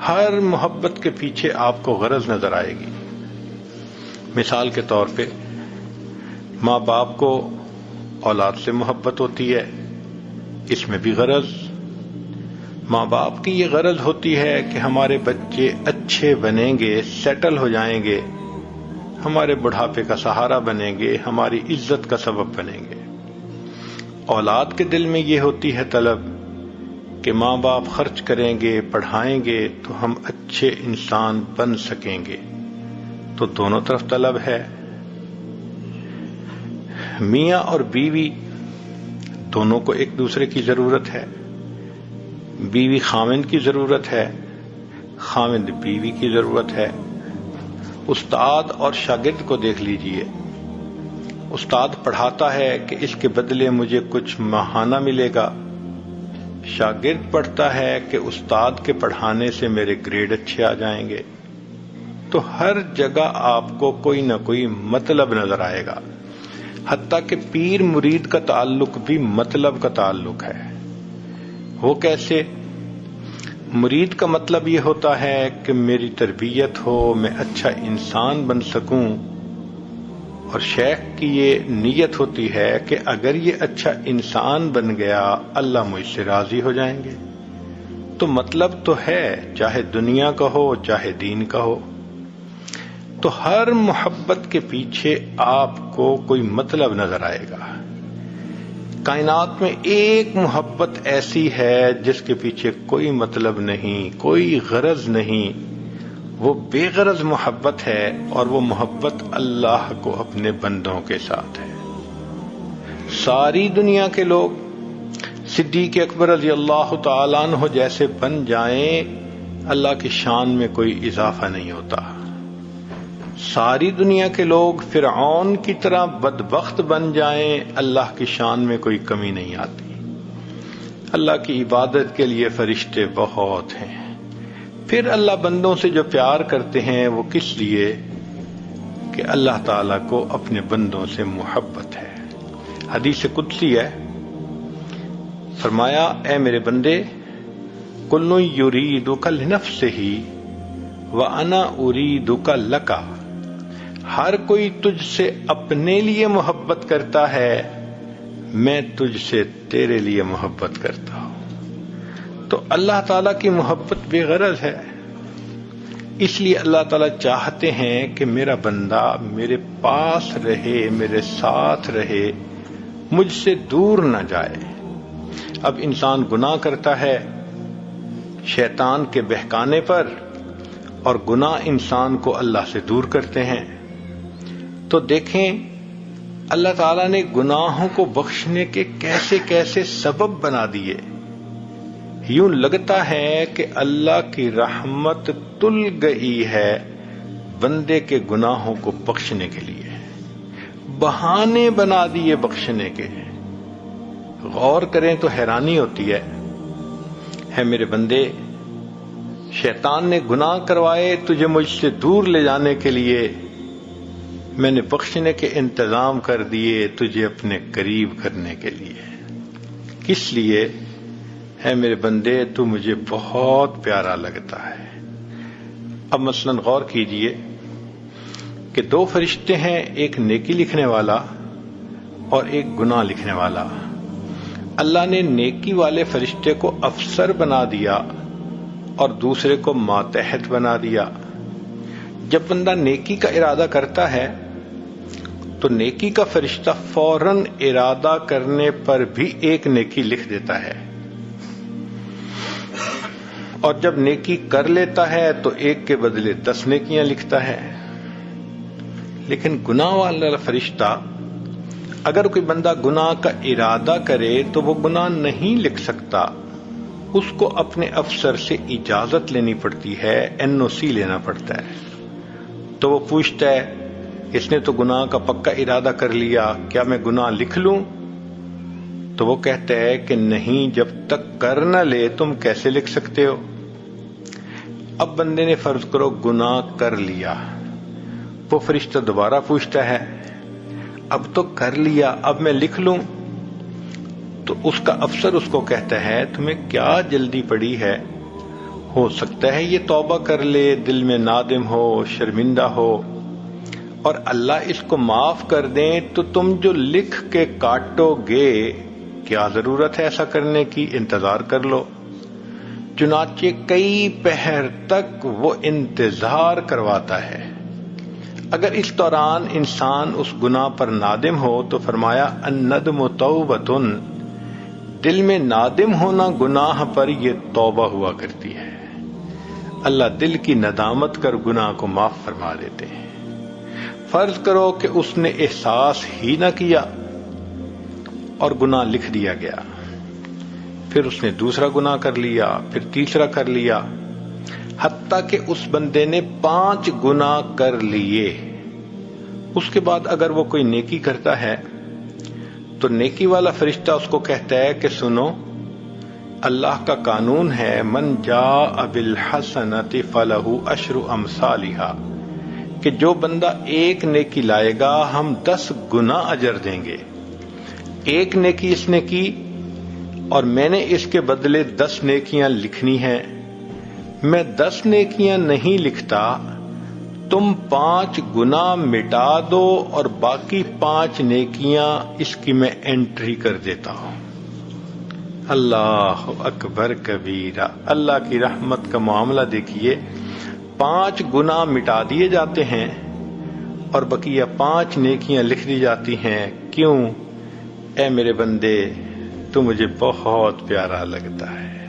ہر محبت کے پیچھے آپ کو غرض نظر آئے گی. مثال کے طور پہ ماں باپ کو اولاد سے محبت ہوتی ہے، اس میں بھی غرض. ماں باپ کی یہ غرض ہوتی ہے کہ ہمارے بچے اچھے بنیں گے، سیٹل ہو جائیں گے، ہمارے بڑھاپے کا سہارا بنیں گے، ہماری عزت کا سبب بنیں گے. اولاد کے دل میں یہ ہوتی ہے طلب کہ ماں باپ خرچ کریں گے، پڑھائیں گے تو ہم اچھے انسان بن سکیں گے. تو دونوں طرف طلب ہے. میاں اور بیوی دونوں کو ایک دوسرے کی ضرورت ہے. بیوی خاوند کی ضرورت ہے، خاوند بیوی کی ضرورت ہے. استاد اور شاگرد کو دیکھ لیجئے. استاد پڑھاتا ہے کہ اس کے بدلے مجھے کچھ ماہانہ ملے گا. شاگرد پڑھتا ہے کہ استاد کے پڑھانے سے میرے گریڈ اچھے آ جائیں گے. تو ہر جگہ آپ کو کوئی نہ کوئی مطلب نظر آئے گا. حتیٰ کہ پیر مرید کا تعلق بھی مطلب کا تعلق ہے. وہ کیسے؟ مرید کا مطلب یہ ہوتا ہے کہ میری تربیت ہو، میں اچھا انسان بن سکوں، اور شیخ کی یہ نیت ہوتی ہے کہ اگر یہ اچھا انسان بن گیا اللہ مجھ سے راضی ہو جائیں گے. تو مطلب تو ہے، چاہے دنیا کا ہو چاہے دین کا ہو. تو ہر محبت کے پیچھے آپ کو کوئی مطلب نظر آئے گا. کائنات میں ایک محبت ایسی ہے جس کے پیچھے کوئی مطلب نہیں، کوئی غرض نہیں. وہ بے غرض محبت ہے، اور وہ محبت اللہ کو اپنے بندوں کے ساتھ ہے. ساری دنیا کے لوگ صدیق اکبر رضی اللہ تعالیٰ عنہ جیسے بن جائیں، اللہ کی شان میں کوئی اضافہ نہیں ہوتا. ساری دنیا کے لوگ فرعون کی طرح بدبخت بن جائیں، اللہ کی شان میں کوئی کمی نہیں آتی. اللہ کی عبادت کے لیے فرشتے بہت ہیں. پھر اللہ بندوں سے جو پیار کرتے ہیں وہ کس لیے؟ کہ اللہ تعالیٰ کو اپنے بندوں سے محبت ہے. حدیث قدسی ہے، فرمایا اے میرے بندے، کل یریدک لنفسہ وانا اریدک لک. ہر کوئی تجھ سے اپنے لیے محبت کرتا ہے، میں تجھ سے تیرے لیے محبت کرتا ہوں. تو اللہ تعالیٰ کی محبت بے غرض ہے. اس لیے اللہ تعالیٰ چاہتے ہیں کہ میرا بندہ میرے پاس رہے، میرے ساتھ رہے، مجھ سے دور نہ جائے. اب انسان گناہ کرتا ہے شیطان کے بہکانے پر، اور گناہ انسان کو اللہ سے دور کرتے ہیں. تو دیکھیں اللہ تعالیٰ نے گناہوں کو بخشنے کے کیسے کیسے سبب بنا دیے. یوں لگتا ہے کہ اللہ کی رحمت تل گئی ہے بندے کے گناہوں کو بخشنے کے لیے، بہانے بنا دیے بخشنے کے. غور کریں تو حیرانی ہوتی ہے میرے بندے، شیطان نے گناہ کروائے تجھے مجھ سے دور لے جانے کے لیے، میں نے بخشنے کے انتظام کر دیے تجھے اپنے قریب کرنے کے لیے. کس لیے؟ اے میرے بندے تو مجھے بہت پیارا لگتا ہے. اب مثلا غور کیجئے کہ دو فرشتے ہیں، ایک نیکی لکھنے والا اور ایک گناہ لکھنے والا. اللہ نے نیکی والے فرشتے کو افسر بنا دیا اور دوسرے کو ماتحت بنا دیا. جب بندہ نیکی کا ارادہ کرتا ہے تو نیکی کا فرشتہ فوراً ارادہ کرنے پر بھی ایک نیکی لکھ دیتا ہے، اور جب نیکی کر لیتا ہے تو ایک کے بدلے 10 نیکیاں لکھتا ہے. لیکن گناہ والا فرشتہ، اگر کوئی بندہ گناہ کا ارادہ کرے تو وہ گناہ نہیں لکھ سکتا، اس کو اپنے افسر سے اجازت لینی پڑتی ہے، NOC لینا پڑتا ہے. تو وہ پوچھتا ہے اس نے تو گناہ کا پکا ارادہ کر لیا، کیا میں گناہ لکھ لوں؟ تو وہ کہتا ہے کہ نہیں، جب تک کر نہ لے تم کیسے لکھ سکتے ہو؟ اب بندے نے فرض کرو گناہ کر لیا، وہ فرشتہ دوبارہ پوچھتا ہے اب تو کر لیا، اب میں لکھ لوں؟ تو اس کا افسر اس کو کہتا ہے تمہیں کیا جلدی پڑی ہے، ہو سکتا ہے یہ توبہ کر لے، دل میں نادم ہو، شرمندہ ہو، اور اللہ اس کو معاف کر دیں، تو تم جو لکھ کے کاٹو گے، کیا ضرورت ہے ایسا کرنے کی؟ انتظار کر لو۔ چنانچہ کئی پہر تک وہ انتظار کرواتا ہے۔ اگر اس دوران انسان اس گناہ پر نادم ہو تو فرمایا الندم توبۃ، دل میں نادم ہونا گناہ پر یہ توبہ ہوا کرتی ہے۔ اللہ دل کی ندامت کر گناہ کو معاف فرما دیتے ہیں۔ فرض کرو کہ اس نے احساس ہی نہ کیا اور گناہ لکھ دیا گیا، پھر اس نے دوسرا گناہ کر لیا، پھر تیسرا کر لیا، حتیٰ کہ اس بندے نے 5 گناہ کر لیے۔ اس کے بعد اگر وہ کوئی نیکی کرتا ہے تو نیکی والا فرشتہ اس کو کہتا ہے کہ سنو، اللہ کا قانون ہے من جاء بالحسنۃ فلہ عشر امثالھا، کہ جو بندہ ایک نیکی لائے گا ہم 10 گنا اجر دیں گے۔ ایک نیکی اس نے کی اور میں نے اس کے بدلے 10 نیکیاں لکھنی ہیں۔ میں 10 نیکیاں نہیں لکھتا، تم 5 گناہ مٹا دو اور باقی 5 نیکیاں اس کی میں انٹری کر دیتا ہوں۔ اللہ اکبر کبیرہ، اللہ کی رحمت کا معاملہ دیکھیے، 5 گناہ مٹا دیے جاتے ہیں اور بقیہ 5 نیکیاں لکھ دی جاتی ہیں۔ کیوں؟ اے میرے بندے، تو مجھے بہت پیارا لگتا ہے۔